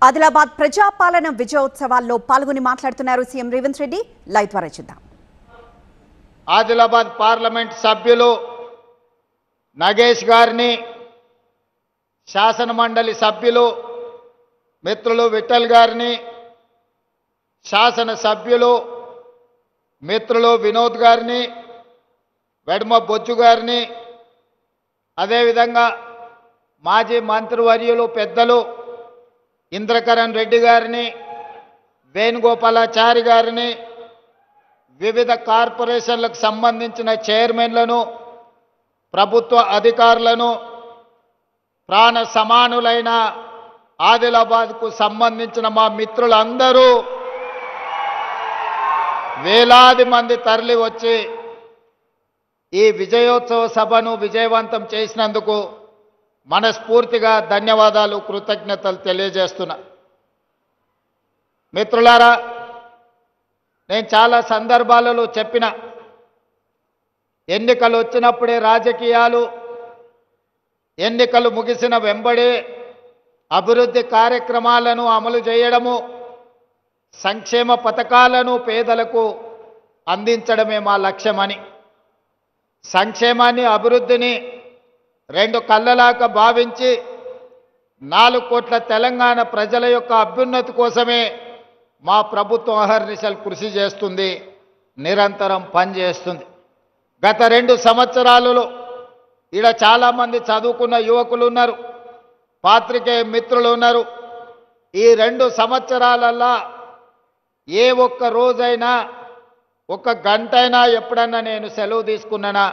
ఆదిలాబాద్ ప్రజాపాలన విజయోత్సవాల్లో పాల్గొని మాట్లాడుతున్నారు CM Revanth Reddy. Live ద్వారా చూద్దాం. ఆదిలాబాద్ పార్లమెంట్ సభ్యులు నగేష్ గారిని, శాసన మండలి సభ్యులు మిత్రులు విఠల్ గారిని, శాసన సభ్యులు మిత్రులు వినోద్ గారిని, వెడమ బొజ్జు గారిని, అదేవిధంగా మాజీ మంత్రివర్యులు పెద్దలు ఇంద్రకరణ్ రెడ్డి గారిని, వేణుగోపాలాచారి గారిని, వివిధ కార్పొరేషన్లకు సంబంధించిన చైర్మన్లను, ప్రభుత్వ అధికారులను, ప్రాణ సమానులైన ఆదిలాబాద్కు సంబంధించిన మా మిత్రులందరూ వేలాది మంది తరలి వచ్చి ఈ విజయోత్సవ సభను విజయవంతం చేసినందుకు మనస్ఫూర్తిగా ధన్యవాదాలు, కృతజ్ఞతలు తెలియజేస్తున్నా. మిత్రులారా, నేను చాలా సందర్భాలలో చెప్పిన, ఎన్నికలు వచ్చినప్పుడే రాజకీయాలు, ఎన్నికలు ముగిసిన వెంబడే అభివృద్ధి కార్యక్రమాలను అమలు చేయడము, సంక్షేమ పథకాలను పేదలకు అందించడమే మా లక్ష్యమని, సంక్షేమాన్ని అభివృద్ధిని రెండు కళ్ళలాగా భావించి 4 కోట్ల తెలంగాణ ప్రజల యొక్క అభ్యున్నతి కోసమే మా ప్రభుత్వం అహర్నిశలు కృషి చేస్తుంది, నిరంతరం పనిచేస్తుంది. గత 2 సంవత్సరాలలో ఈడ చాలామంది చదువుకున్న యువకులు ఉన్నారు, పాత్రికేయ మిత్రులు ఉన్నారు. ఈ 2 సంవత్సరాలల్లా ఏ ఒక్క రోజైనా, ఒక్క గంటైనా ఎప్పుడన్నా నేను సెలవు తీసుకున్నానా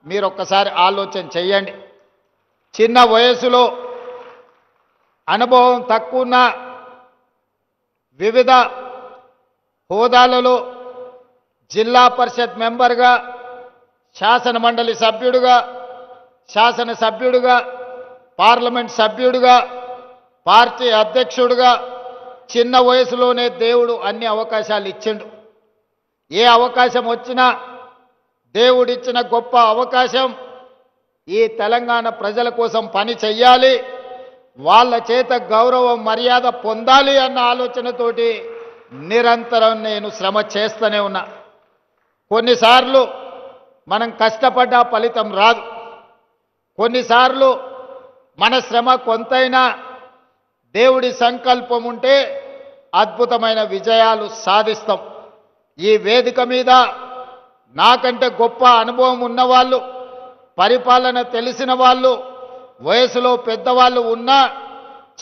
మీరు ఒక్కసారి ఆలోచన చెయ్యండి. చిన్న వయసులో అనుభవం తక్కువ వివిధ హోదాలలో జిల్లా పరిషత్ మెంబర్గా, శాసన మండలి సభ్యుడిగా, శాసన సభ్యుడిగా, పార్లమెంట్ సభ్యుడిగా, పార్టీ అధ్యక్షుడిగా చిన్న వయసులోనే దేవుడు అన్ని అవకాశాలు ఇచ్చిండు. ఏ అవకాశం వచ్చినా దేవుడిచ్చిన గొప్ప అవకాశం ఈ తెలంగాణ ప్రజల కోసం పని చెయ్యాలి, వాళ్ళ చేత గౌరవ మర్యాద పొందాలి అన్న ఆలోచనతోటి నిరంతరం నేను శ్రమ చేస్తూనే ఉన్నా. కొన్నిసార్లు మనం కష్టపడ్డా ఫలితం రాదు, కొన్నిసార్లు మన శ్రమ కొంతైనా దేవుడి సంకల్పం ఉంటే అద్భుతమైన విజయాలు సాధిస్తాం. ఈ వేదిక మీద నాకంటే గొప్ప అనుభవం ఉన్నవాళ్ళు, పరిపాలన తెలిసిన వాళ్ళు, వయసులో పెద్దవాళ్ళు ఉన్నా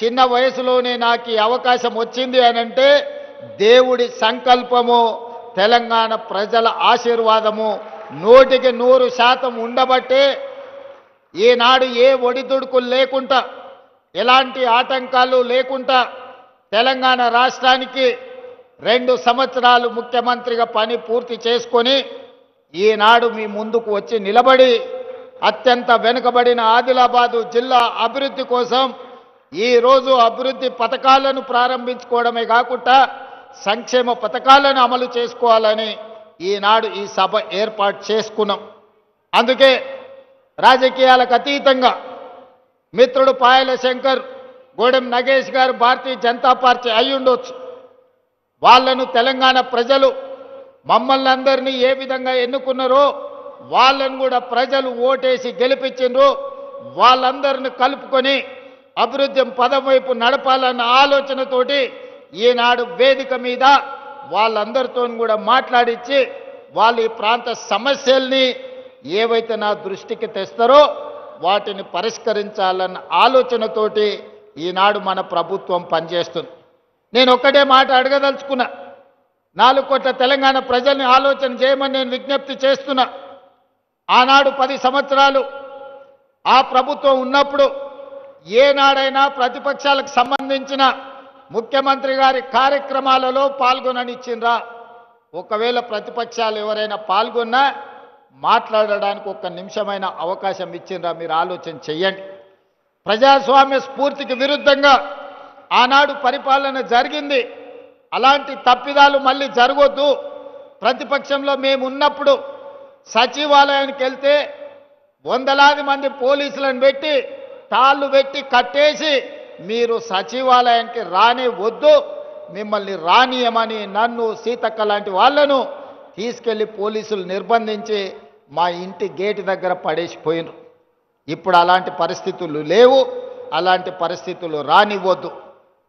చిన్న వయసులోనే నాకు ఈ అవకాశం వచ్చింది అనంటే దేవుడి సంకల్పము, తెలంగాణ ప్రజల ఆశీర్వాదము 100% ఉండబట్టే ఈనాడు ఏ ఒడిదుడుకులు లేకుండా, ఎలాంటి ఆటంకాలు లేకుండా తెలంగాణ రాష్ట్రానికి 2 సంవత్సరాలు ముఖ్యమంత్రిగా పని పూర్తి చేసుకొని ఈనాడు మీ ముందుకు వచ్చి నిలబడి అత్యంత వెనుకబడిన ఆదిలాబాదు జిల్లా అభివృద్ధి కోసం ఈరోజు అభివృద్ధి పథకాలను ప్రారంభించుకోవడమే కాకుండా సంక్షేమ పథకాలను అమలు చేసుకోవాలని ఈనాడు ఈ సభ ఏర్పాటు చేసుకున్నాం. అందుకే రాజకీయాలకు అతీతంగా మిత్రుడు పాయల శంకర్, గోడెం నగేష్ గారు భారతీయ జనతా పార్టీ అయి ఉండొచ్చు, వాళ్ళను తెలంగాణ ప్రజలు మమ్మల్ని అందరినీ ఏ విధంగా ఎన్నుకున్నారో వాళ్ళను కూడా ప్రజలు ఓటేసి గెలిపించిండ్రు. వాళ్ళందరిని కలుపుకొని అభివృద్ధి పదం వైపు నడపాలన్న ఆలోచనతోటి ఈనాడు వేదిక మీద వాళ్ళందరితో కూడా మాట్లాడించి వాళ్ళ ఈ ప్రాంత సమస్యల్ని ఏవైతే నా దృష్టికి తెస్తారో వాటిని పరిష్కరించాలన్న ఆలోచనతోటి ఈనాడు మన ప్రభుత్వం పనిచేస్తుంది. నేను ఒక్కటే మాట అడగదలుచుకున్నా, 4 కోట్ల తెలంగాణ ప్రజల్ని ఆలోచన చేయమని నేను విజ్ఞప్తి చేస్తున్నా. ఆనాడు 10 సంవత్సరాలు ఆ ప్రభుత్వం ఉన్నప్పుడు ఏనాడైనా ప్రతిపక్షాలకు సంబంధించిన ముఖ్యమంత్రి గారి కార్యక్రమాలలో పాల్గొననిచ్చిండ్రా? ఒకవేళ ప్రతిపక్షాలు ఎవరైనా పాల్గొన్నా మాట్లాడడానికి 1 నిమిషమైన అవకాశం ఇచ్చిండ్రా? మీరు ఆలోచన చెయ్యండి. ప్రజాస్వామ్య స్ఫూర్తికి విరుద్ధంగా ఆనాడు పరిపాలన జరిగింది. అలాంటి తప్పిదాలు మళ్ళీ జరగొద్దు. ప్రతిపక్షంలో మేము ఉన్నప్పుడు సచివాలయానికి వెళ్తే వందలాది మంది పోలీసులను పెట్టి తాళ్ళు పెట్టి కట్టేసి మీరు సచివాలయానికి రానే వద్దు, మిమ్మల్ని రానియమని నన్ను సీతక్క లాంటి వాళ్ళను తీసుకెళ్లి పోలీసులు నిర్బంధించి మా ఇంటి గేటు దగ్గర పడేసిపోయినారు. ఇప్పుడు అలాంటి పరిస్థితులు లేవు, అలాంటి పరిస్థితులు రానివ్వద్దు.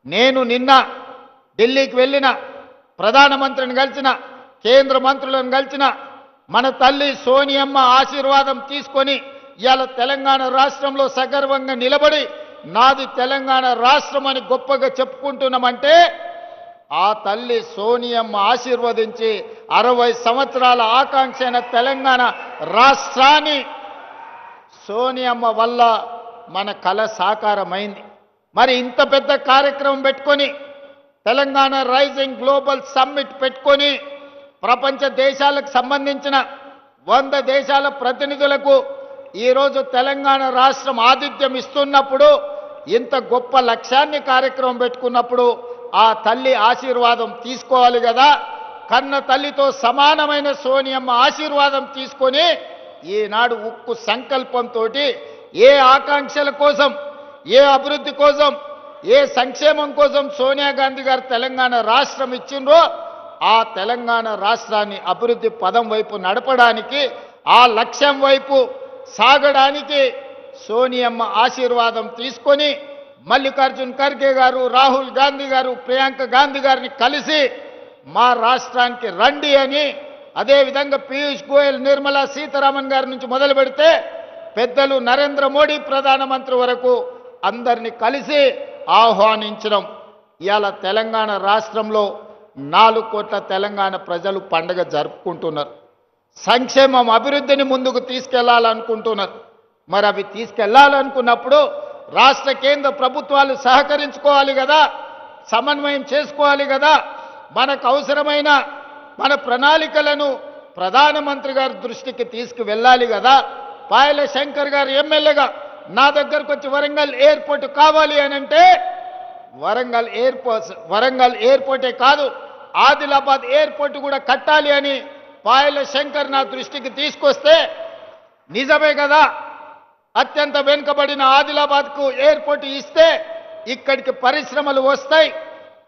నేను నిన్న ఢిల్లీకి వెళ్ళిన, ప్రధానమంత్రిని కలిసిన, కేంద్ర మంత్రులను కలిసిన, మన తల్లి సోనియమ్మ ఆశీర్వాదం తీసుకొని ఇవాళ తెలంగాణ రాష్ట్రంలో సగర్వంగా నిలబడి నాది తెలంగాణ రాష్ట్రం అని గొప్పగా చెప్పుకుంటున్నామంటే ఆ తల్లి సోనియమ్మ ఆశీర్వదించి 60 సంవత్సరాల ఆకాంక్ష అయిన తెలంగాణ రాష్ట్రాన్ని సోనియమ్మ వల్ల మన కళ సాకారమైంది. మరి ఇంత పెద్ద కార్యక్రమం పెట్టుకొని తెలంగాణ రైజింగ్ గ్లోబల్ సమ్మిట్ పెట్టుకొని ప్రపంచ దేశాలకు సంబంధించిన 100 దేశాల ప్రతినిధులకు ఈరోజు తెలంగాణ రాష్ట్రం ఆతిథ్యం ఇస్తున్నప్పుడు, ఇంత గొప్ప లక్ష్యాన్ని కార్యక్రమం పెట్టుకున్నప్పుడు ఆ తల్లి ఆశీర్వాదం తీసుకోవాలి కదా. కన్న తల్లితో సమానమైన సోనియమ్మ ఆశీర్వాదం తీసుకొని ఈనాడు ఉక్కు సంకల్పంతో ఏ ఆకాంక్షల కోసం, ఏ అభివృద్ధి కోసం, ఏ సంక్షేమం కోసం సోనియా గాంధీ గారు తెలంగాణ రాష్ట్రం ఇచ్చిండ్రో ఆ తెలంగాణ రాష్ట్రాన్ని అభివృద్ధి పదం వైపు నడపడానికి, ఆ లక్ష్యం వైపు సాగడానికి సోనియమ్మ ఆశీర్వాదం తీసుకొని మల్లికార్జున్ ఖర్గే గారు, రాహుల్ గాంధీ గారు, ప్రియాంక గాంధీ గారిని కలిసి మా రాష్ట్రానికి రండి అని, అదేవిధంగా పీయూష్ గోయల్, నిర్మలా సీతారామన్ గారి నుంచి మొదలు పెడితే పెద్దలు నరేంద్ర మోడీ ప్రధానమంత్రి వరకు అందరినీ కలిసి ఆహ్వానించడం. ఇవాళ తెలంగాణ రాష్ట్రంలో 4 కోట్ల తెలంగాణ ప్రజలు పండుగ జరుపుకుంటున్నారు. సంక్షేమం, అభివృద్ధిని ముందుకు తీసుకెళ్లాలనుకుంటున్నారు. మరి అవి తీసుకెళ్లాలనుకున్నప్పుడు రాష్ట్ర కేంద్ర ప్రభుత్వాలు సహకరించుకోవాలి కదా, సమన్వయం చేసుకోవాలి కదా. మనకు అవసరమైన మన ప్రణాళికలను ప్రధానమంత్రి గారి దృష్టికి తీసుకువెళ్ళాలి కదా. పాయల శంకర్ గారు ఎమ్మెల్యేగా నా దగ్గరకు వచ్చి వరంగల్ ఎయిర్పోర్ట్ కావాలి అని అంటే వరంగల్ ఎయిర్పోర్టే కాదు, ఆదిలాబాద్ ఎయిర్పోర్ట్ కూడా కట్టాలి అని పాయల శంకర్ నా దృష్టికి తీసుకొస్తే నిజమే కదా. అత్యంత వెనుకబడిన ఆదిలాబాద్కు ఎయిర్పోర్ట్ ఇస్తే ఇక్కడికి పరిశ్రమలు వస్తాయి.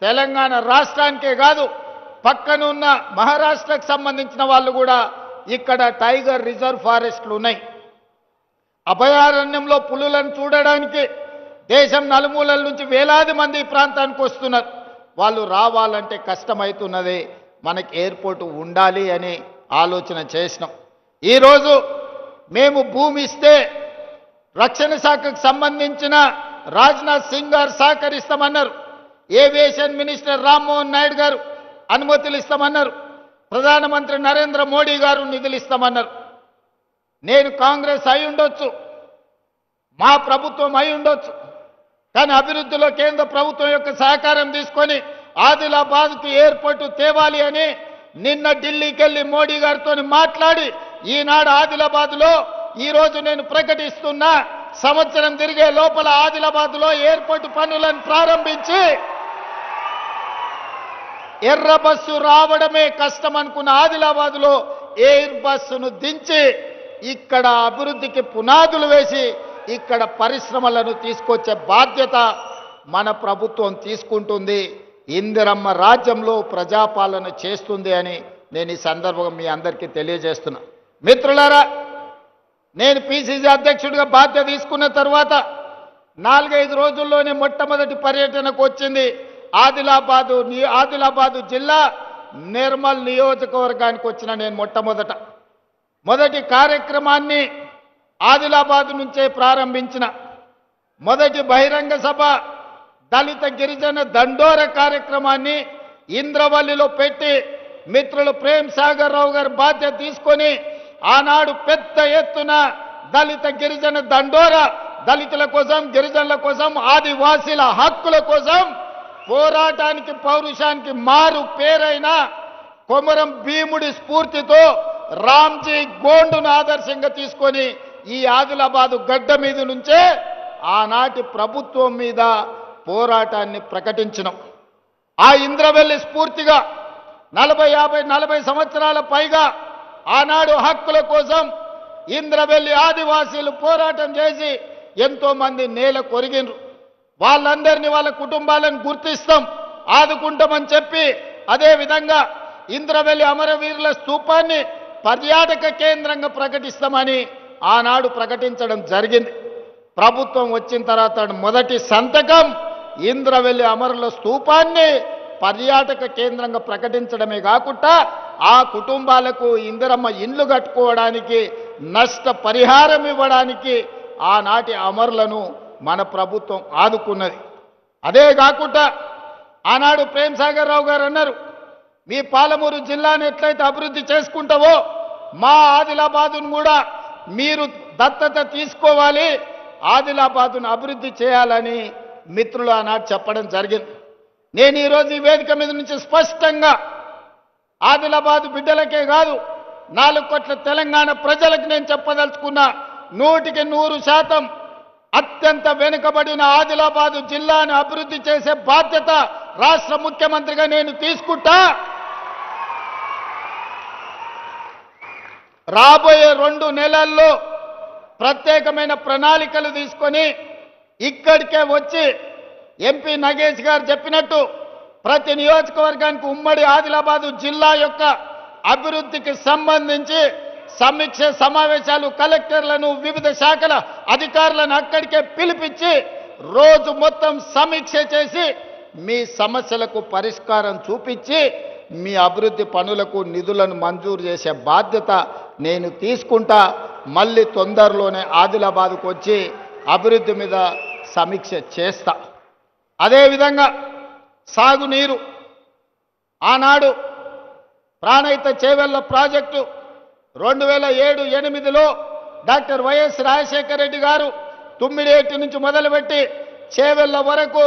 తెలంగాణ రాష్ట్రానికే కాదు, పక్కనున్న మహారాష్ట్రకు సంబంధించిన వాళ్ళు కూడా ఇక్కడ టైగర్ రిజర్వ్ ఫారెస్ట్లు ఉన్నాయి. అభయారణ్యంలో పులులను చూడడానికి దేశం నలుమూలల నుంచి వేలాది మంది ఈ ప్రాంతానికి వస్తున్నారు. వాళ్ళు రావాలంటే కష్టమవుతున్నది. మనకి ఎయిర్పోర్ట్ ఉండాలి అని ఆలోచన చేసినాం. ఈరోజు మేము భూమి ఇస్తే రక్షణ శాఖకు సంబంధించిన రాజ్నాథ్ సింగ్ గారు సహకరిస్తామన్నారు. ఏవియేషన్ మినిస్టర్ రామ్మోహన్ నాయుడు గారు అనుమతులు ఇస్తామన్నారు. ప్రధానమంత్రి నరేంద్ర మోడీ గారు నిధులు ఇస్తామన్నారు. నేను కాంగ్రెస్ అయి ఉండొచ్చు, మా ప్రభుత్వం అయి ఉండొచ్చు, కానీ అభివృద్ధిలో కేంద్ర ప్రభుత్వం యొక్క సహకారం తీసుకొని ఆదిలాబాద్కు ఎయిర్పోర్టు తేవాలి అని నిన్న ఢిల్లీకి వెళ్ళి మోడీ గారితో మాట్లాడి ఈనాడు ఆదిలాబాద్లో ఈరోజు నేను ప్రకటిస్తున్నా, సంవత్సరం తిరిగే లోపల ఆదిలాబాద్లో ఎయిర్పోర్టు పనులను ప్రారంభించి ఎర్ర బస్సు రావడమే కష్టం అనుకున్న ఆదిలాబాద్లో ఎయిర్ బస్సును దించి ఇక్కడ అభివృద్ధికి పునాదులు వేసి ఇక్కడ పరిశ్రమలను తీసుకొచ్చే బాధ్యత మన ప్రభుత్వం తీసుకుంటుంది. ఇందిరమ్మ రాజ్యంలో ప్రజాపాలన చేస్తుంది అని నేను ఈ సందర్భంగా మీ అందరికీ తెలియజేస్తున్నా. మిత్రులారా, నేను పిసిసి అధ్యక్షుడిగా బాధ్యత తీసుకున్న తర్వాత 4-5 రోజుల్లోనే మొట్టమొదటి పర్యటనకు వచ్చింది ఆదిలాబాదు జిల్లా నిర్మల్ నియోజకవర్గానికి వచ్చిన నేను మొదటి కార్యక్రమాన్ని ఆదిలాబాద్ నుంచే ప్రారంభించిన. మొదటి బహిరంగ సభ దళిత గిరిజన దండోర కార్యక్రమాన్ని ఇంద్రవల్లిలో పెట్టి మిత్రులు ప్రేమ్ సాగర్ రావు గారు బాధ్యత తీసుకొని ఆనాడు పెద్ద ఎత్తున దళిత గిరిజన దండోర, దళితుల కోసం, గిరిజనుల కోసం, ఆదివాసీల హక్కుల కోసం పోరాటానికి, పౌరుషానికి మారు పేరైన కొమరం భీముడి స్ఫూర్తితో రామ్జీ గోండును ఆదర్శంగా తీసుకొని ఈ ఆదిలాబాదు గడ్డ మీద నుంచే ఆనాటి ప్రభుత్వం మీద పోరాటాన్ని ప్రకటించినాం. ఆ ఇంద్రవెల్లి స్ఫూర్తిగా 40 సంవత్సరాల పైగా ఆనాడు హక్కుల కోసం ఇంద్రవెల్లి ఆదివాసీలు పోరాటం చేసి ఎంతో మంది నేల కొరిగినరు. వాళ్ళందరినీ వాళ్ళ కుటుంబాలను గుర్తిస్తాం, ఆదుకుంటామని చెప్పి అదేవిధంగా ఇంద్రవెల్లి అమరవీరుల స్తూపాన్ని పర్యాటక కేంద్రంగా ప్రకటిస్తామని ఆనాడు ప్రకటించడం జరిగింది. ప్రభుత్వం వచ్చిన తర్వాత మొదటి సంతకం ఇంద్రవెల్లి అమరుల స్తూపాన్ని పర్యాటక కేంద్రంగా ప్రకటించడమే కాకుండా ఆ కుటుంబాలకు ఇందిరమ్మ ఇండ్లు కట్టుకోవడానికి నష్ట పరిహారం ఇవ్వడానికి ఆనాటి అమరులను మన ప్రభుత్వం ఆదుకున్నది. అదే కాకుండా ఆనాడు ప్రేమ్సాగర్ రావు గారు అన్నారు, మీ పాలమూరు జిల్లాను ఎట్లయితే అభివృద్ధి చేసుకుంటావో మా ఆదిలాబాదును కూడా మీరు దత్తత తీసుకోవాలి, ఆదిలాబాదును అభివృద్ధి చేయాలని మిత్రులు ఆనాడు చెప్పడం జరిగింది. నేను ఈరోజు ఈ వేదిక మీద నుంచి స్పష్టంగా ఆదిలాబాదు బిడ్డలకే కాదు 4 కోట్ల తెలంగాణ ప్రజలకు నేను చెప్పదలుచుకున్నా, 100% అత్యంత వెనుకబడిన ఆదిలాబాదు జిల్లాను అభివృద్ధి చేసే బాధ్యత రాష్ట్ర ముఖ్యమంత్రిగా నేను తీసుకుంటా. రాబోయే 2 నెలల్లో ప్రత్యేకమైన ప్రణాళికలు తీసుకొని ఇక్కడికే వచ్చి ఎంపీ నగేష్ గారు చెప్పినట్టు ప్రతి నియోజకవర్గానికి ఉమ్మడి ఆదిలాబాదు జిల్లా యొక్క అభివృద్ధికి సంబంధించి సమీక్ష సమావేశాలు కలెక్టర్లను వివిధ శాఖల అధికారులను అక్కడికే పిలిపించి రోజు మొత్తం సమీక్ష చేసి మీ సమస్యలకు పరిష్కారం చూపించి మీ అభివృద్ధి పనులకు నిధులను మంజూరు చేసే బాధ్యత నేను తీసుకుంటా. మళ్ళీ తొందరలోనే ఆదిలాబాద్కు వచ్చి అభివృద్ధి మీద సమీక్ష చేస్తా. అదేవిధంగా సాగునీరు ఆనాడు ప్రాణహిత చేవెళ్ల ప్రాజెక్టు 2007-8లో డాక్టర్ వైఎస్ రాజశేఖర రెడ్డి గారు తుమ్మిడేటి నుంచి మొదలుపెట్టి చేవెళ్ల వరకు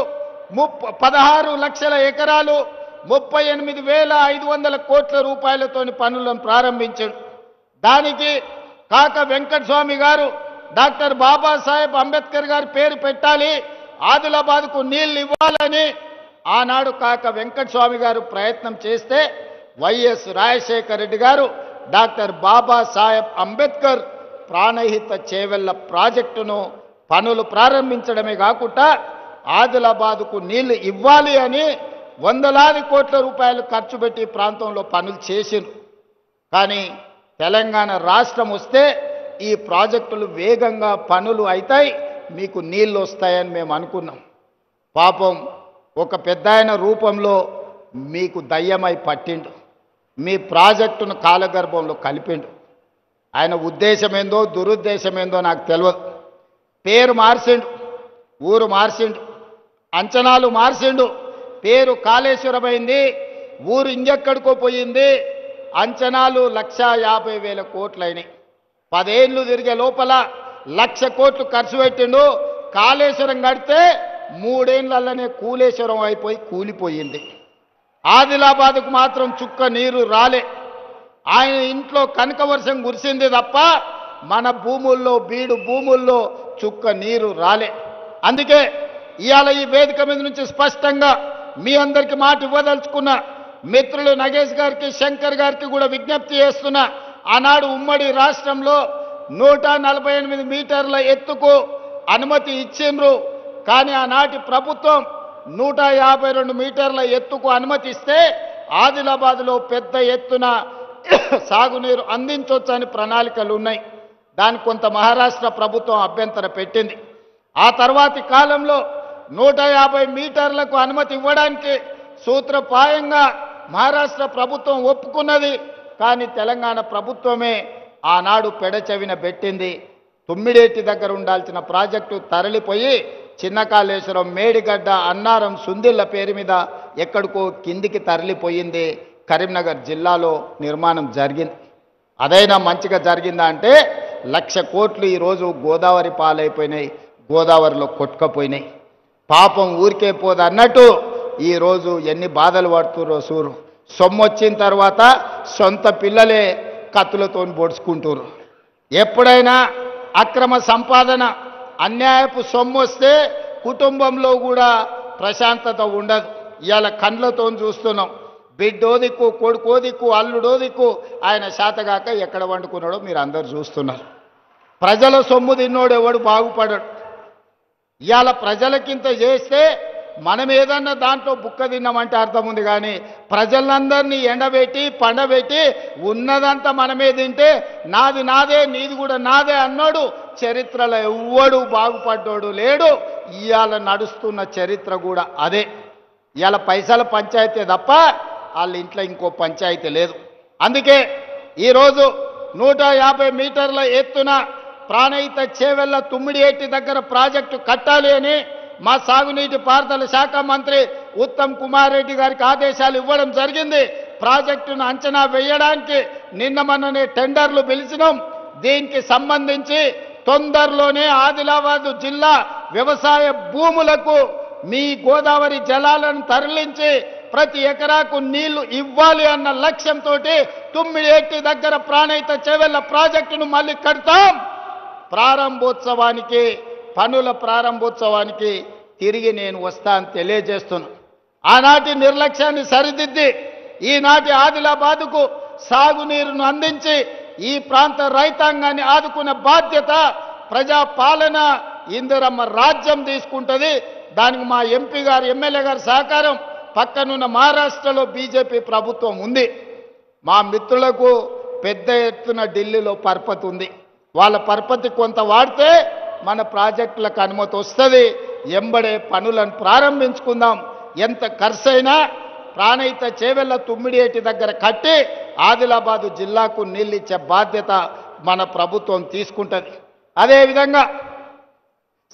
16 లక్షల ఎకరాలు 38,500 కోట్ల రూపాయలతోని పనులను ప్రారంభించాడు. దానికి కాక వెంకటస్వామి గారు డాక్టర్ బాబాసాహెబ్ అంబేద్కర్ గారి పేరు పెట్టాలి, ఆదిలాబాద్కు నీళ్లు ఇవ్వాలని ఆనాడు కాక వెంకటస్వామి గారు ప్రయత్నం చేస్తే వైఎస్ రాజశేఖర రెడ్డి గారు డాక్టర్ బాబాసాహెబ్ అంబేద్కర్ ప్రాణహిత చేవెళ్ల ప్రాజెక్టును పనులు ప్రారంభించడమే కాకుండా ఆదిలాబాద్కు నీళ్లు ఇవ్వాలి అని వందలాది కోట్ల రూపాయలు ఖర్చు పెట్టి ప్రాంతంలో పనులు చేసిండ్రు. కానీ తెలంగాణ రాష్ట్రం వస్తే ఈ ప్రాజెక్టులు వేగంగా పనులు అవుతాయి, మీకు నీళ్లు వస్తాయని మేము అనుకున్నాం. పాపం ఒక పెద్దాయన రూపంలో మీకు దయ్యమై పట్టిండు, మీ ప్రాజెక్టును కాలగర్భంలో కలిపిండు. ఆయన ఉద్దేశమేందో దురుద్దేశమేందో నాకు తెలియదు. పేరు మార్చిండు, ఊరు మార్చిండు, అంచనాలు మార్చిండు. పేరు కాళేశ్వరమైంది, ఊరు ఇంకెక్కడికో పోయింది. అంచనాలు 1,50,000 కోట్లయినాయి. 10 ఏళ్ళు తిరిగే లోపల 1,00,000 కోట్లు ఖర్చు పెట్టిండు. కాళేశ్వరం కడితే 3 ఏళ్లలోనే కూలేశ్వరం అయిపోయి కూలిపోయింది. ఆదిలాబాద్కు మాత్రం చుక్క నీరు రాలే. ఆయన ఇంట్లో కనక వర్షం కురిసింది తప్ప మన భూముల్లో బీడు భూముల్లో చుక్క నీరు రాలే. అందుకే ఇవాళ ఈ వేదిక మీద నుంచి స్పష్టంగా మీ అందరికీ మాట ఇవ్వదలుచుకున్న మిత్రులు నగేష్ గారికి శంకర్ గారికి కూడా విజ్ఞప్తి చేస్తున్నా. ఆనాడు ఉమ్మడి రాష్ట్రంలో 148 మీటర్ల ఎత్తుకు అనుమతి ఇచ్చిండ్రు. కానీ ఆనాటి ప్రభుత్వం 152 మీటర్ల ఎత్తుకు అనుమతిస్తే ఆదిలాబాద్లో పెద్ద ఎత్తున సాగునీరు అందించవచ్చని ప్రణాళికలు ఉన్నాయి. దానికి కొంత మహారాష్ట్ర ప్రభుత్వం అభ్యంతరం పెట్టింది. ఆ తర్వాతి కాలంలో 150 మీటర్లకు అనుమతి ఇవ్వడానికి సూత్రప్రాయంగా మహారాష్ట్ర ప్రభుత్వం ఒప్పుకున్నది. కానీ తెలంగాణ ప్రభుత్వమే ఆనాడు పెడచెవిన పెట్టింది. తుమ్మిడేటి దగ్గర ఉండాల్సిన ప్రాజెక్టు తరలిపోయి చిన్న కాళేశ్వరం, మేడిగడ్డ, అన్నారం, సుందిళ్ల పేరు మీద ఎక్కడికో కిందికి తరలిపోయింది. కరీంనగర్ జిల్లాలో నిర్మాణం జరిగింది. అదైనా మంచిగా జరిగిందా అంటే 1,00,000 కోట్లు ఈరోజు గోదావరి పాలైపోయినాయి, గోదావరిలో కొట్టుకపోయినాయి. పాపం ఊరికే పోదు అన్నట్టు ఈరోజు ఎన్ని బాధలు పడుతుర్రో సూరు. సొమ్ము వచ్చిన తర్వాత సొంత పిల్లలే కత్తులతో పొడుచుకుంటారు. ఎప్పుడైనా అక్రమ సంపాదన, అన్యాయపు సొమ్ము వస్తే కుటుంబంలో కూడా ప్రశాంతత ఉండదు. ఇవాళ కండ్లతో చూస్తున్నాం. బిడ్డో దిక్కు, కొడుకో దిక్కు, అల్లుడో దిక్కు, ఆయన శాతగాక ఎక్కడ వండుకున్నాడో మీరు అందరు చూస్తున్నారు. ప్రజల సొమ్ము తిన్నోడు ఎవడు బాగుపడడు. ఇవాళ ప్రజలకింత చేస్తే మనం ఏదన్నా దాంట్లో బుక్క తిన్నామంటే అర్థం ఉంది, కానీ ప్రజలందరినీ ఎండబెట్టి పండబెట్టి ఉన్నదంతా మనమే తింటే నాది నాదే నీది కూడా నాదే అన్నాడు చరిత్రలో ఎవ్వడు బాగుపడ్డాడు లేడు. ఇవాళ నడుస్తున్న చరిత్ర కూడా అదే. ఇవాళ పైసల పంచాయతీ తప్ప వాళ్ళ ఇంట్లో ఇంకో పంచాయతీ లేదు. అందుకే ఈరోజు 150 మీటర్ల ఎత్తున ప్రాణహిత చేవెళ్ల తుమ్మిడియేటి దగ్గర ప్రాజెక్టు కట్టాలి అని మా సాగునీటి పారుదల శాఖ మంత్రి ఉత్తమ్ కుమార్ రెడ్డి గారికి ఆదేశాలు ఇవ్వడం జరిగింది. ప్రాజెక్టును అంచనా వేయడానికి నిన్న మొన్ననే టెండర్లు పిలిచినాం. దీనికి సంబంధించి తొందరలోనే ఆదిలాబాద్ జిల్లా వ్యవసాయ భూములకు మీ గోదావరి జలాలను తరలించి ప్రతి ఎకరాకు నీళ్లు ఇవ్వాలి అన్న లక్ష్యంతో తుమ్మిడియేటి దగ్గర ప్రాణహిత చేవెళ్ల ప్రాజెక్టును మళ్ళీ కడతాం. ప్రారంభోత్సవానికి పనుల ప్రారంభోత్సవానికి తిరిగి నేను వస్తా అని తెలియజేస్తున్నా. ఆనాటి నిర్లక్ష్యాన్ని సరిదిద్ది ఈనాటి ఆదిలాబాదుకు సాగునీరును అందించి ఈ ప్రాంత రైతాంగాన్ని ఆదుకునే బాధ్యత ప్రజాపాలన ఇందిరమ్మ రాజ్యం తీసుకుంటుంది. దానికి మా ఎంపీ గారు ఎమ్మెల్యే గారి సహకారం, పక్కనున్న మహారాష్ట్రలో బీజేపీ ప్రభుత్వం ఉంది. మా మిత్రులకు పెద్ద ఎత్తున ఢిల్లీలో పరపతి ఉంది. వాళ్ళ పరపతి కొంత వాడితే మన ప్రాజెక్టులకు అనుమతి వస్తుంది. ఎంబడే పనులను ప్రారంభించుకుందాం. ఎంత ఖర్చైనా ప్రాణహిత చేవెళ్ల తుమ్మిడియేటి దగ్గర కట్టి ఆదిలాబాదు జిల్లాకు నీళ్ళు ఇచ్చే బాధ్యత మన ప్రభుత్వం తీసుకుంటుంది. అదేవిధంగా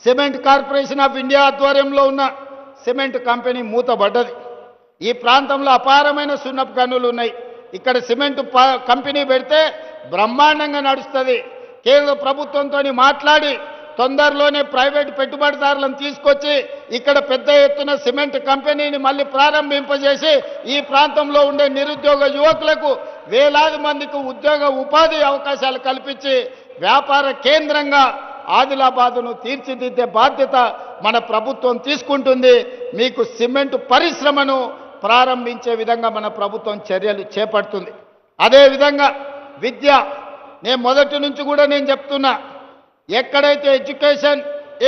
సిమెంట్ కార్పొరేషన్ ఆఫ్ ఇండియా ఆధ్వర్యంలో ఉన్న సిమెంట్ కంపెనీ మూతబడ్డది. ఈ ప్రాంతంలో అపారమైన సున్నపు గనులు ఉన్నాయి. ఇక్కడ సిమెంట్ కంపెనీ పెడితే బ్రహ్మాండంగా నడుస్తుంది. కేంద్ర ప్రభుత్వంతో మాట్లాడి తొందరలోనే ప్రైవేట్ పెట్టుబడిదారులను తీసుకొచ్చి ఇక్కడ పెద్ద ఎత్తున సిమెంట్ కంపెనీని మళ్ళీ ప్రారంభింపజేసి ఈ ప్రాంతంలో ఉండే నిరుద్యోగ యువకులకు వేలాది మందికి ఉద్యోగ ఉపాధి అవకాశాలు కల్పించి వ్యాపార కేంద్రంగా ఆదిలాబాదును తీర్చిదిద్దే బాధ్యత మన ప్రభుత్వం తీసుకుంటుంది. మీకు సిమెంట్ పరిశ్రమను ప్రారంభించే విధంగా మన ప్రభుత్వం చర్యలు చేపడుతుంది. అదేవిధంగా విద్య, నేను మొదటి నుంచి కూడా నేను చెప్తున్నా, ఎక్కడైతే ఎడ్యుకేషన్,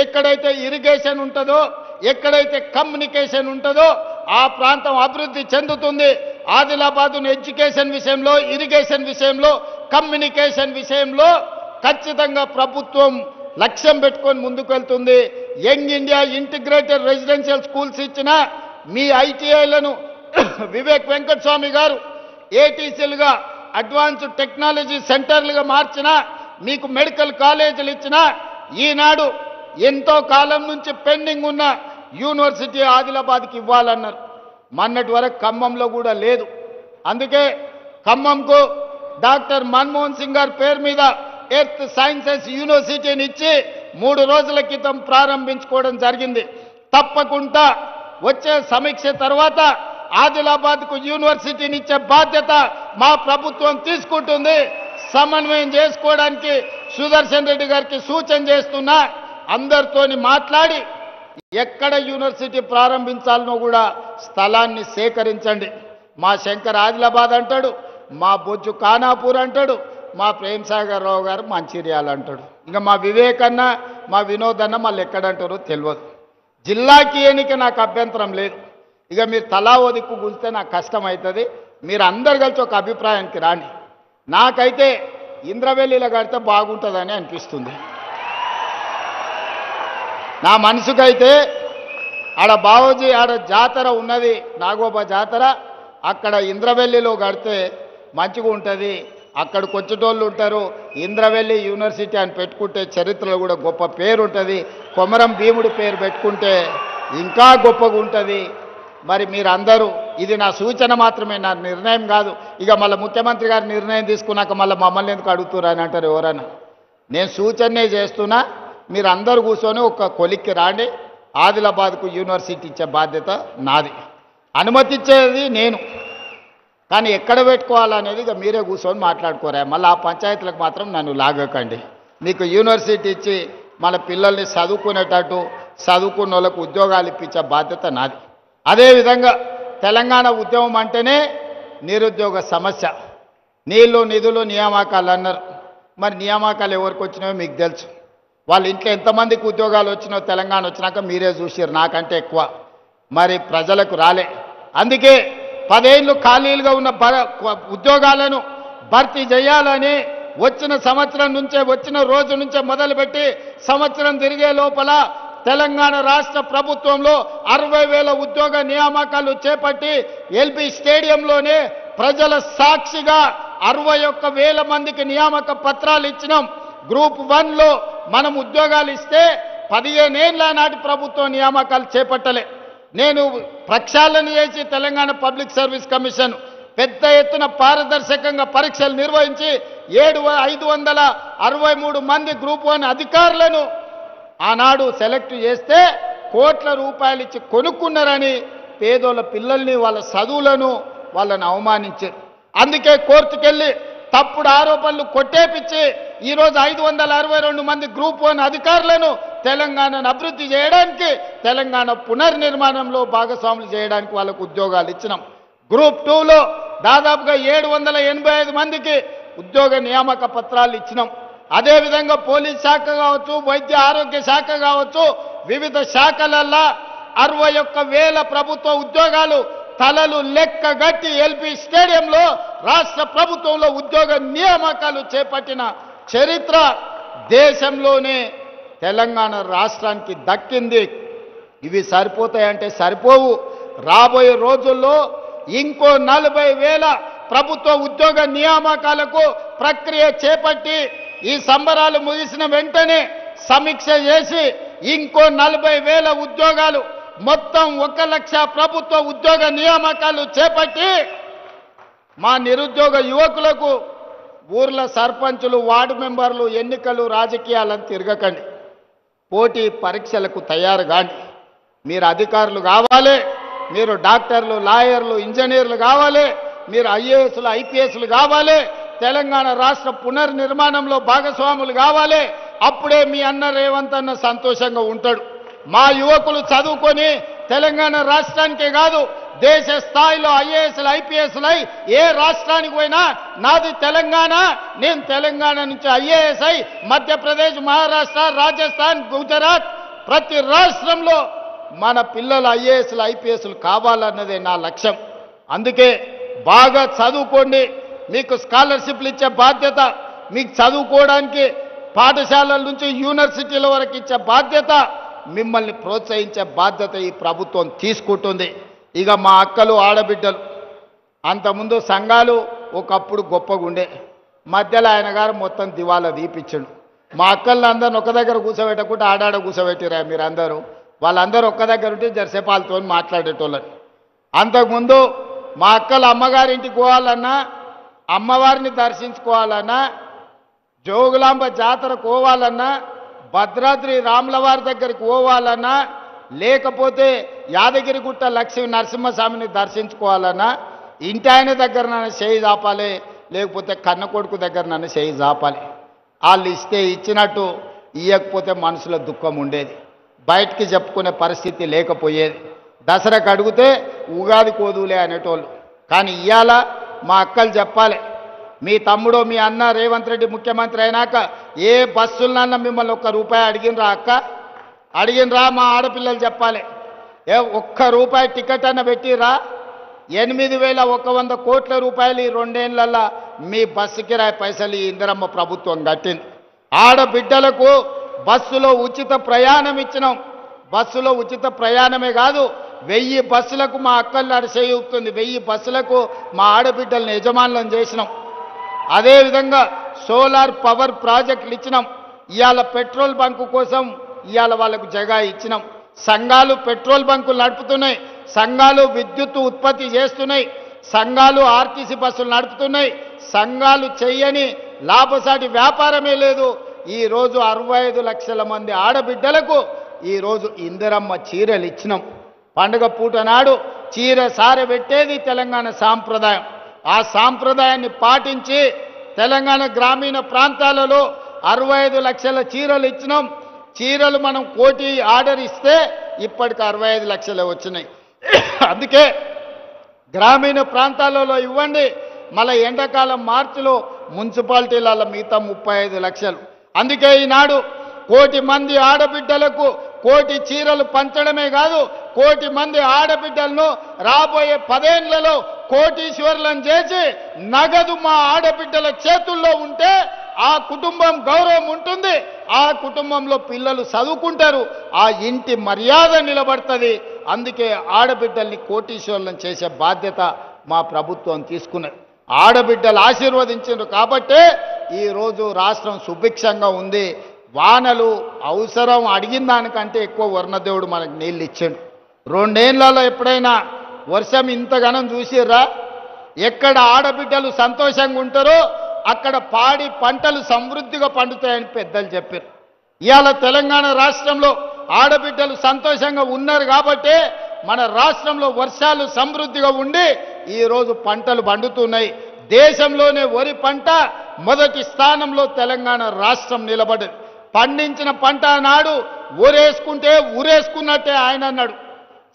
ఎక్కడైతే ఇరిగేషన్ ఉంటుందో, ఎక్కడైతే కమ్యూనికేషన్ ఉంటుందో ఆ ప్రాంతం అభివృద్ధి చెందుతుంది. ఆదిలాబాదును ఎడ్యుకేషన్ విషయంలో, ఇరిగేషన్ విషయంలో, కమ్యూనికేషన్ విషయంలో ఖచ్చితంగా ప్రభుత్వం లక్ష్యం పెట్టుకొని ముందుకు వెళ్తుంది. Young India integrated residential schools ఇచ్చిన మీ ఐటీఐలను వివేక్ వెంకటస్వామి గారు ఏటీసీలుగా అడ్వాన్స్డ్ టెక్నాలజీ సెంటర్లుగా మార్చిన, మీకు మెడికల్ కాలేజీలు ఇచ్చిన, ఈనాడు ఎంతో కాలం నుంచి పెండింగ్ ఉన్న యూనివర్సిటీ ఆదిలాబాద్కి ఇవ్వాలన్నారు. మొన్నటి వరకు ఖమ్మంలో కూడా లేదు. అందుకే ఖమ్మంకు డాక్టర్ మన్మోహన్ సింగ్ గారి పేరు మీద ఎర్త్ సైన్సెస్ యూనివర్సిటీని ఇచ్చి 3 రోజుల క్రితం ప్రారంభించుకోవడం జరిగింది. తప్పకుండా వచ్చే సమీక్ష తర్వాత ఆదిలాబాద్కు యూనివర్సిటీని ఇచ్చే బాధ్యత మా ప్రభుత్వం తీసుకుంటుంది. సమన్వయం చేసుకోవడానికి సుదర్శన్ రెడ్డి గారికి సూచన చేస్తున్నా. అందరితోని మాట్లాడి ఎక్కడ యూనివర్సిటీ ప్రారంభించాలనో కూడా స్థలాన్ని సేకరించండి. మా శంకర్ ఆదిలాబాద్ అంటాడు, మా బొజ్జు ఖానాపూర్ అంటాడు, మా ప్రేమ్ సాగర్ రావు గారు మంచిర్యాల అంటాడు. ఇంకా మా వివేక్ అన్న, మా వినోద్ అన్న మళ్ళీ ఎక్కడంటారో తెలియదు. జిల్లాకి ఎన్నిక నాకు అభ్యంతరం లేదు. ఇక మీరు తలా ఓ దిక్కు కూలితే నాకు కష్టం అవుతుంది. మీరు అందరు కలిసి ఒక అభిప్రాయానికి రాండి. నాకైతే ఇంద్రవెల్లిలో కడితే బాగుంటుందని అనిపిస్తుంది. నా మనసుకైతే ఆడ బావోజీ ఆడ జాతర ఉన్నది, నాగోబా జాతర, అక్కడ ఇంద్రవెల్లిలో కడితే మంచిగా ఉంటుంది. అక్కడికి వచ్చేటోళ్ళు ఉంటారు. ఇంద్రవెల్లి యూనివర్సిటీ అని పెట్టుకుంటే చరిత్రలో కూడా గొప్ప పేరు ఉంటుంది. కొమరం భీముడి పేరు పెట్టుకుంటే ఇంకా గొప్పగా ఉంటుంది. మరి మీరందరూ, ఇది నా సూచన మాత్రమే, నా నిర్ణయం కాదు. ఇక మళ్ళీ ముఖ్యమంత్రి గారు నిర్ణయం తీసుకున్నాక మళ్ళీ మమ్మల్ని ఎందుకు అడుగుతున్నారు అని అంటారు ఎవరన్నా. నేను సూచనే చేస్తున్నా. మీరు అందరూ కూర్చొని ఒక కొలిక్కి రాండి. ఆదిలాబాద్కు యూనివర్సిటీ ఇచ్చే బాధ్యత నాది. అనుమతి ఇచ్చేది నేను, కానీ ఎక్కడ పెట్టుకోవాలనేది ఇక మీరే కూర్చొని మాట్లాడుకోరా. మళ్ళీ ఆ పంచాయతీలకు మాత్రం నన్ను లాగకండి. మీకు యూనివర్సిటీ ఇచ్చి మన పిల్లల్ని చదువుకునేటట్టు, చదువుకున్న వాళ్ళకు ఉద్యోగాలు ఇప్పించే బాధ్యత నాది. అదేవిధంగా తెలంగాణ ఉద్యమం అంటేనే నిరుద్యోగ సమస్య. నీళ్లు నిధులు నియామకాలు అన్నారు. మరి నియామకాలు ఎవరికి వచ్చినాయో మీకు తెలుసు. వాళ్ళ ఇంట్లో ఎంతమందికి ఉద్యోగాలు వచ్చినో తెలంగాణ వచ్చినాక మీరే చూసారు, నాకంటే ఎక్కువ. మరి ప్రజలకు రాలే. అందుకే 10 ఏళ్ళు ఖాళీలుగా ఉన్న ఉద్యోగాలను భర్తీ చేయాలని వచ్చిన సంవత్సరం నుంచే, వచ్చిన రోజు నుంచే మొదలుపెట్టి సంవత్సరం తిరిగే లోపల తెలంగాణ రాష్ట్ర ప్రభుత్వంలో 60,000 ఉద్యోగ నియామకాలు చేపట్టి ఎల్బీ స్టేడియంలోనే ప్రజల సాక్షిగా 61,000 మందికి నియామక పత్రాలు ఇచ్చినాం. గ్రూప్ 1లో మనం ఉద్యోగాలు ఇస్తే 15 ఏళ్ల నాటి ప్రభుత్వం నియామకాలు చేపట్టలే. నేను ప్రక్షాళన చేసి తెలంగాణ పబ్లిక్ సర్వీస్ కమిషన్ పెద్ద ఎత్తున పారదర్శకంగా పరీక్షలు నిర్వహించి 563 మంది గ్రూప్ 1 అధికారులను ఆనాడు సెలెక్ట్ చేస్తే కోట్ల రూపాయలు ఇచ్చి కొనుక్కున్నారని పేదోళ్ళ పిల్లల్ని, వాళ్ళ చదువులను వాళ్ళని అవమానించారు. అందుకే కోర్టుకెళ్ళి తప్పుడు ఆరోపణలు కొట్టేపిచ్చి ఈరోజు 562 మంది గ్రూప్ 1 అధికారులను తెలంగాణను అభివృద్ధి చేయడానికి, తెలంగాణ పునర్నిర్మాణంలో భాగస్వాములు చేయడానికి వాళ్ళకు ఉద్యోగాలు ఇచ్చినాం. గ్రూప్ 2లో దాదాపుగా 785 మందికి ఉద్యోగ నియామక పత్రాలు ఇచ్చినాం. అదేవిధంగా పోలీస్ శాఖ కావచ్చు, వైద్య ఆరోగ్య శాఖ కావచ్చు, వివిధ శాఖలల్లో 61,000 ప్రభుత్వ ఉద్యోగాలు తలలు లెక్కగట్టి ఎల్బీ స్టేడియంలో రాష్ట్ర ప్రభుత్వంలో ఉద్యోగ నియామకాలు చేపట్టిన చరిత్ర దేశంలోనే తెలంగాణ రాష్ట్రానికి దక్కింది. ఇవి సరిపోతాయంటే సరిపోవు. రాబోయే రోజుల్లో ఇంకో 40,000 ప్రభుత్వ ఉద్యోగ నియామకాలకు ప్రక్రియ చేపట్టి ఈ సంబరాలు ముగిసిన వెంటనే సమీక్ష చేసి ఇంకో 40,000 ఉద్యోగాలు, మొత్తం 1,00,000 ప్రభుత్వ ఉద్యోగ నియామకాలు చేపట్టి మా నిరుద్యోగ యువకులకు ఊర్ల సర్పంచులు, వార్డు మెంబర్లు, ఎన్నికలు, రాజకీయాలను తిరగకండి. పోటీ పరీక్షలకు తయారు కాండి. మీరు అధికారులు కావాలి, మీరు డాక్టర్లు, లాయర్లు, ఇంజనీర్లు కావాలి, మీరు ఐఏఎస్లు, ఐపీఎస్లు కావాలి, తెలంగాణ రాష్ట్ర పునర్నిర్మాణంలో భాగస్వాములు కావాలి. అప్పుడే మీ అన్న రేవంత్ అన్న సంతోషంగా ఉంటాడు. మా యువకులు చదువుకొని తెలంగాణ రాష్ట్రానికే కాదు దేశ స్థాయిలో ఐఏఎస్లు, ఐపీఎస్లై ఏ రాష్ట్రానికి పోయినా నాది తెలంగాణ, నేను తెలంగాణ నుంచి ఐఏఎస్ అయి మధ్యప్రదేశ్, మహారాష్ట్ర, రాజస్థాన్, గుజరాత్ ప్రతి రాష్ట్రంలో మన పిల్లలు ఐఏఎస్లు, ఐపీఎస్లు కావాలన్నదే నా లక్ష్యం. అందుకే బాగా చదువుకోండి. మీకు స్కాలర్షిప్లు ఇచ్చే బాధ్యత, మీకు చదువుకోవడానికి పాఠశాలల నుంచి యూనివర్సిటీల వరకు ఇచ్చే బాధ్యత, మిమ్మల్ని ప్రోత్సహించే బాధ్యత ఈ ప్రభుత్వం తీసుకుంటుంది. ఇక మా అక్కలు, ఆడబిడ్డలు, అంతకుముందు సంఘాలు ఒకప్పుడు గొప్పగా ఉండే, మధ్యలో ఆయన గారు మొత్తం దివాలా తీపిచ్చిండు. మా అక్కల్ని అందరిని ఒక దగ్గర కూర్చోబెట్టకుండా ఆడాడ కూర్చోబెట్టిరా మీరందరూ. వాళ్ళందరూ ఒక్క దగ్గర ఉంటే జరసేపాలతో మాట్లాడేటోళ్ళని. అంతకుముందు మా అక్కలు అమ్మగారింటికి పోవాలన్నా, అమ్మవారిని దర్శించుకోవాలన్నా, జోగులాంబ జాతరకు పోవాలన్నా, భద్రాద్రి రాములవారి దగ్గరికి పోవాలన్నా, లేకపోతే యాదగిరిగుట్ట లక్ష్మీ నరసింహస్వామిని దర్శించుకోవాలన్నా ఇంటి ఆయన దగ్గర నన్ను చేయి చాపాలి, లేకపోతే కన్న కొడుకు దగ్గర నన్ను చేయి చాపాలి. వాళ్ళు ఇస్తే ఇచ్చినట్టు, ఇవ్వకపోతే మనసులో దుఃఖం ఉండేది, బయటికి చెప్పుకునే పరిస్థితి లేకపోయేది. దసరాకు అడిగితే ఉగాది కోదులే అనేటోళ్ళు. కానీ ఇవాళ మా అక్కలు చెప్పాలి, మీ తమ్ముడు, మీ అన్న రేవంత్ రెడ్డి ముఖ్యమంత్రి అయినాక ఏ బస్సులన్నా మిమ్మల్ని ₹1 అడిగినరా అక్క? అడిగినరా? మా ఆడపిల్లలు చెప్పాలి. ₹1 టికెట్ అన్న పెట్టిరా? 8,100 కోట్ల రూపాయలు ఈ 2 ఏళ్లలో మీ బస్సు కిరాయి పైసలు ఈ ఇందిరమ్మ ప్రభుత్వం కట్టింది. ఆడబిడ్డలకు బస్సులో ఉచిత ప్రయాణం ఇచ్చినాం. బస్సులో ఉచిత ప్రయాణమే కాదు, 1000 బస్సులకు మా అక్కలు అడిసేయుతుంది, 1000 బస్సులకు మా ఆడబిడ్డలను యజమానులను చేసినాం. అదేవిధంగా సోలార్ పవర్ ప్రాజెక్టులు ఇచ్చినాం. ఇవాళ పెట్రోల్ బంకు కోసం ఇవాళ వాళ్ళకు జగా ఇచ్చినాం. సంఘాలు పెట్రోల్ బంకులు నడుపుతున్నాయి, సంఘాలు విద్యుత్ ఉత్పత్తి చేస్తున్నాయి, సంఘాలు ఆర్టీసీ బస్సులు నడుపుతున్నాయి. సంఘాలు చెయ్యని లాభసాటి వ్యాపారమే లేదు. ఈరోజు 65 లక్షల మంది ఆడబిడ్డలకు ఈరోజు ఇందిరమ్మ చీరలు ఇచ్చినాం. పండుగ పూట నాడు చీర సారె పెట్టేది తెలంగాణ సాంప్రదాయం. ఆ సాంప్రదాయాన్ని పాటించి తెలంగాణ గ్రామీణ ప్రాంతాలలో 65 లక్షల చీరలు ఇచ్చినాం. చీరలు మనం 1 కోటి ఆర్డర్ ఇస్తే ఇప్పటికి 65 లక్షలే వచ్చినాయి. అందుకే గ్రామీణ ప్రాంతాలలో ఇవ్వండి. మళ్ళీ ఎండాకాలం మార్చిలో మున్సిపాలిటీలలో మిగతా 35 లక్షలు. అందుకే ఈనాడు కోటి మంది ఆడబిడ్డలకు కోటి చీరలు పంచడమే కాదు, కోటి మంది ఆడబిడ్డలను రాబోయే 10 ఏళ్లలో కోటీశ్వరులను చేసి నగదు మా ఆడబిడ్డల చేతుల్లో ఉంటే ఆ కుటుంబం గౌరవం ఉంటుంది, ఆ కుటుంబంలో పిల్లలు చదువుకుంటారు, ఆ ఇంటి మర్యాద నిలబడుతుంది. అందుకే ఆడబిడ్డల్ని కోటీశ్వరులను చేసే బాధ్యత మా ప్రభుత్వం తీసుకున్నది. ఆడబిడ్డలు ఆశీర్వదించారు కాబట్టే ఈరోజు రాష్ట్రం సుభిక్షంగా ఉంది. వానలు అవసరం అడిగిన దానికంటే ఎక్కువ వర్ణదేవుడు మనకు నీళ్ళు ఇచ్చాడు. 2 ఏళ్లలో ఎప్పుడైనా వర్షం ఇంతగానం చూసిర్రా? ఎక్కడ ఆడబిడ్డలు సంతోషంగా ఉంటారో అక్కడ పాడి పంటలు సమృద్ధిగా పండుతాయని పెద్దలు చెప్పారు. ఇవాళ తెలంగాణ రాష్ట్రంలో ఆడబిడ్డలు సంతోషంగా ఉన్నారు కాబట్టే మన రాష్ట్రంలో వర్షాలు సమృద్ధిగా ఉండి ఈరోజు పంటలు పండుతున్నాయి. దేశంలోనే వరి పంట మొదటి స్థానంలో తెలంగాణ రాష్ట్రం నిలబడింది. పండించిన పంట నాడు ఊరేసుకుంటే ఊరేసుకున్నట్టే ఆయన అన్నాడు.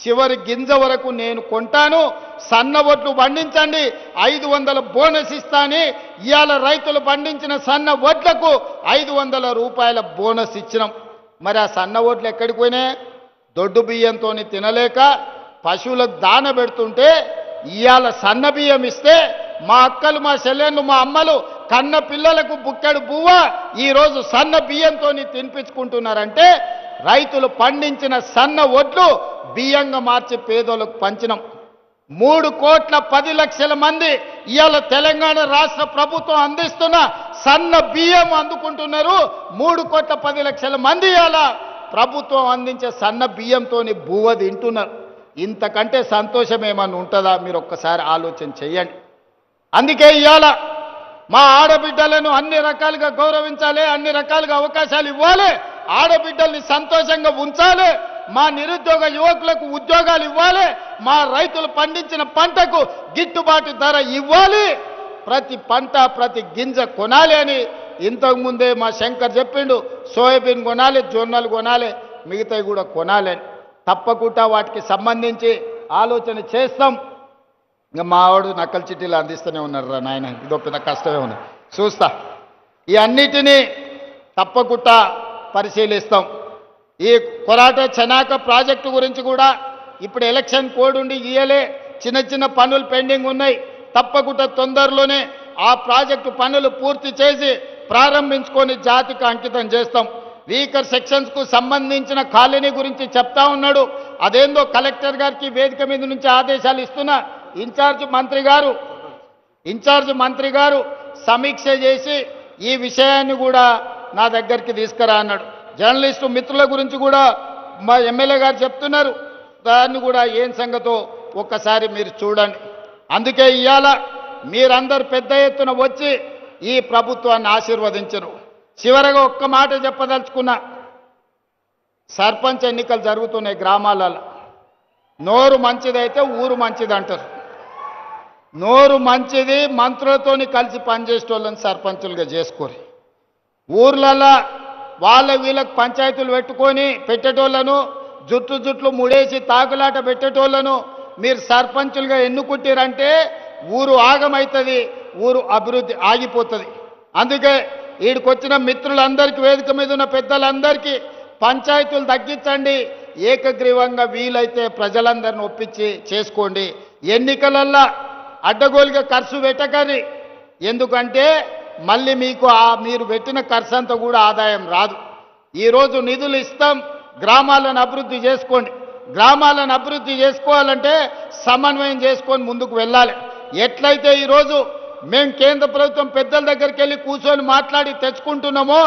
చివరి గింజ వరకు నేను కొంటాను, సన్న ఒట్లు పండించండి, 500 బోనస్ ఇస్తాని ఇవాళ రైతులు పండించిన సన్న ఒట్లకు 500 రూపాయల బోనస్ ఇచ్చినాం. మరి ఆ సన్న ఒట్లు ఎక్కడికి పోయినాయి? దొడ్డు బియ్యంతో తినలేక పశువులకు దాన పెడుతుంటే ఇవాళ సన్న బియ్యం ఇస్తే మా అక్కలు, మా చెల్లెళ్ళు, మా అమ్మలు కన్న పిల్లలకు బుక్కెడు బువ్వ ఈరోజు సన్న బియ్యంతో తినిపించుకుంటున్నారంటే రైతులు పండించిన సన్న ఒడ్లు బియ్యంగా మార్చి పేదోళ్ళకు పంచినాం. 3,10,00,000 మంది ఇవాళ తెలంగాణ రాష్ట్ర ప్రభుత్వం అందిస్తున్న సన్న బియ్యం అందుకుంటున్నారు. 3,10,00,000 మంది ఇవాళ ప్రభుత్వం అందించే సన్న బియ్యంతో బువ్వ తింటున్నారు. ఇంతకంటే సంతోషం ఏమన్నా ఉంటుందా? మీరు ఒక్కసారి ఆలోచన చేయండి. అందుకే ఇవాళ మా ఆడబిడ్డలను అన్ని రకాలుగా గౌరవించాలి, అన్ని రకాలుగా అవకాశాలు ఇవ్వాలి, ఆడబిడ్డల్ని సంతోషంగా ఉంచాలి, మా నిరుద్యోగ యువకులకు ఉద్యోగాలు ఇవ్వాలి, మా రైతులు పండించిన పంటకు గిట్టుబాటు ధర ఇవ్వాలి, ప్రతి పంట ప్రతి గింజ కొనాలి అని ఇంతకుముందే మా శంకర్ చెప్పిండు. సోయాబీన్ కొనాలి, జొన్నలు కొనాలి, మిగతావి కూడా కొనాలి అని. తప్పకుండా వాటికి సంబంధించి ఆలోచన చేస్తాం. ఇంకా మావాడు నకల్ చిట్టీలు అందిస్తూనే ఉన్నారు రా నాయన, ఇదో పెద్ద కష్టమే ఉన్నది. చూస్తా, ఈ అన్నిటినీ తప్పకుండా పరిశీలిస్తాం. ఈ కొరాట చెనాక ప్రాజెక్టు గురించి కూడా ఇప్పుడు ఎలక్షన్ కోడ్ ఉండి ఇయ్యలే, చిన్న చిన్న పనులు పెండింగ్ ఉన్నాయి. తప్పకుండా తొందరలోనే ఆ ప్రాజెక్టు పనులు పూర్తి చేసి ప్రారంభించుకొని జాతికి అంకితం చేస్తాం. వీకర్ సెక్షన్స్కు సంబంధించిన కాలనీ గురించి చెప్తా ఉన్నాడు. అదేందో కలెక్టర్ గారికి వేదిక మీద నుంచి ఆదేశాలు ఇస్తున్నా. ఇన్ఛార్జ్ మంత్రి గారు సమీక్ష చేసి ఈ విషయాన్ని కూడా నా దగ్గరికి తీసుకురా అన్నాడు. జర్నలిస్టు మిత్రుల గురించి కూడా మా ఎమ్మెల్యే గారు చెప్తున్నారు. దాన్ని కూడా ఏం సంగతో ఒక్కసారి మీరు చూడండి. అందుకే ఇవాళ మీరందరూ పెద్ద ఎత్తున వచ్చి ఈ ప్రభుత్వాన్ని ఆశీర్వదించరు. చివరగా ఒక్క మాట చెప్పదలుచుకున్నా. సర్పంచ్ ఎన్నికలు జరుగుతున్నాయి గ్రామాలలో. నోరు మంచిదైతే ఊరు మంచిది అంటారు. నోరు మంచిది మంత్రులతోని కలిసి పనిచేసేటోళ్ళని సర్పంచులుగా చేసుకోరు. ఊర్లలో వాళ్ళ వీళ్ళకి పంచాయతీలు పెట్టుకొని పెట్టేటోళ్ళను, జుట్లు ముడేసి తాకులాట పెట్టేటోళ్ళను మీరు సర్పంచులుగా ఎన్నుకుంటారంటే ఊరు ఆగమవుతుంది, ఊరు అభివృద్ధి ఆగిపోతుంది. అందుకే వీడికొచ్చిన మిత్రులందరికీ, వేదిక మీద ఉన్న పెద్దలందరికీ పంచాయతీలు తగ్గించండి, ఏకగ్రీవంగా వీలైతే ప్రజలందరిని ఒప్పించి చేసుకోండి. ఎన్నికలల్లో అడ్డగోలుగా ఖర్చు పెట్టకని, ఎందుకంటే మళ్ళీ మీకు మీరు పెట్టిన ఖర్చు అంతా కూడా ఆదాయం రాదు. ఈరోజు నిధులు ఇస్తాం, గ్రామాలను అభివృద్ధి చేసుకోండి. గ్రామాలను అభివృద్ధి చేసుకోవాలంటే సమన్వయం చేసుకొని ముందుకు వెళ్ళాలి. ఎట్లయితే ఈరోజు మేము కేంద్ర ప్రభుత్వం పెద్దల దగ్గరికి వెళ్ళి కూర్చొని మాట్లాడి తెచ్చుకుంటున్నామో,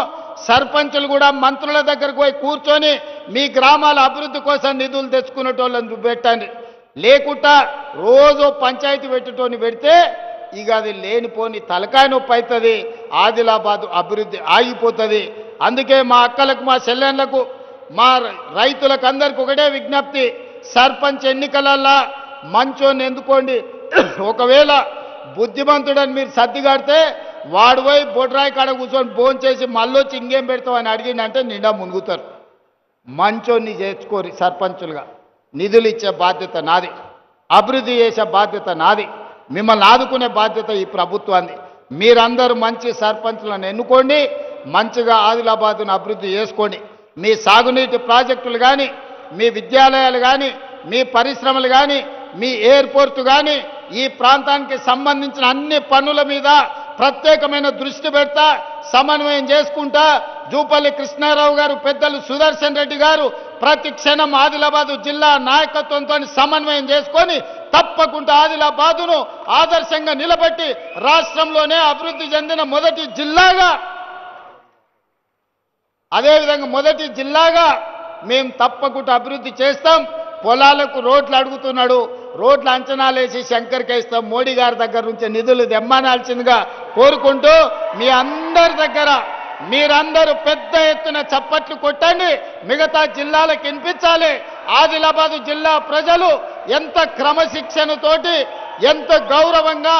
సర్పంచులు కూడా మంత్రుల దగ్గరకు పోయి కూర్చొని మీ గ్రామాల అభివృద్ధి కోసం నిధులు తెచ్చుకునేటోళ్ళని పెట్టండి. లేకుండా రోజు పంచాయతీ పెట్టేటోని పెడితే ఇక అది లేనిపోని తలకాయ నొప్పి అవుతుంది, ఆదిలాబాద్ అభివృద్ధి ఆగిపోతుంది. అందుకే మా అక్కలకు, మా చెల్లెళ్లకు, మా రైతులకు అందరికి ఒకటే విజ్ఞప్తి, సర్పంచ్ ఎన్నికలల్లా మంచోని ఎందుకోండి. ఒకవేళ బుద్ధిమంతుడని మీరు సర్దిగాడితే వాడు పోయి బొడ్రాయి కాడ కూర్చొని భోజనం చేసి మళ్ళొచ్చి ఇంకేం పెడతావు అని అడిగిందంటే నిండా మునుగుతారు. మంచోన్ని చేర్చుకోరి సర్పంచులుగా. నిధులు ఇచ్చే బాధ్యత నాది, అభివృద్ధి చేసే బాధ్యత నాది, మిమ్మల్ని ఆదుకునే బాధ్యత ఈ ప్రభుత్వాన్ని. మీరందరూ మంచి సర్పంచులను ఎన్నుకోండి. మంచిగా ఆదిలాబాదును అభివృద్ధి చేసుకోండి. మీ సాగునీటి ప్రాజెక్టులు కానీ, మీ విద్యాలయాలు కానీ, మీ పరిశ్రమలు కానీ, మీ ఎయిర్పోర్టు కానీ, ఈ ప్రాంతానికి సంబంధించిన అన్ని పనుల మీద ప్రత్యేకమైన దృష్టి పెడతా, సమన్వయం చేసుకుంటా. జూపల్లి కృష్ణారావు గారు, పెద్దలు సుదర్శన్ రెడ్డి గారు ప్రతి క్షణం ఆదిలాబాదు జిల్లా నాయకత్వంతో సమన్వయం చేసుకొని తప్పకుండా ఆదిలాబాదును ఆదర్శంగా నిలబెట్టి రాష్ట్రంలోనే అభివృద్ధి చెందిన మొదటి జిల్లాగా, అదేవిధంగా మొదటి జిల్లాగా మేము తప్పకుండా అభివృద్ధి చేస్తాం. పొలాలకు రోడ్లు అడుగుతున్నాడు, రోడ్లు అంచనాలు వేసి శంకర్కి ఇస్తాం. మోడీ గారి దగ్గర నుంచి నిధులు తెమ్మనాల్సిందిగా కోరుకుంటూ మీ అందరి దగ్గర మీరందరూ పెద్ద ఎత్తున చప్పట్లు కొట్టండి, మిగతా జిల్లాలకు వినిపించాలి. ఆదిలాబాదు జిల్లా ప్రజలు ఎంత క్రమశిక్షణతోటి, ఎంత గౌరవంగా,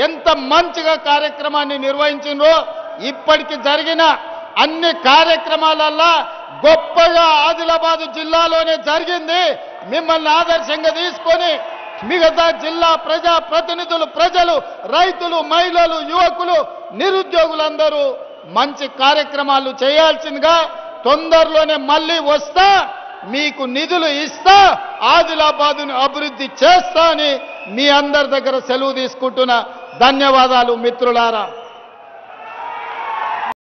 ఎంత మంచిగా కార్యక్రమాన్ని నిర్వహించిండ్రో. ఇప్పటికి జరిగిన అన్ని కార్యక్రమాలల్లో గొప్పగా ఆదిలాబాదు జిల్లాలోనే జరిగింది. మిమ్మల్ని ఆదర్శంగా తీసుకొని మిగతా జిల్లా ప్రజా ప్రతినిధులు, ప్రజలు, రైతులు, మహిళలు, యువకులు, నిరుద్యోగులందరూ మంచి కార్యక్రమాలు చేయాల్సిందిగా, తొందరలోనే మళ్ళీ వస్తా, మీకు నిధులు ఇస్తా, ఆదిలాబాదును అభివృద్ధి చేస్తా అని మీ అందరి దగ్గర సెలవు తీసుకుంటున్నా. ధన్యవాదాలు మిత్రులారా.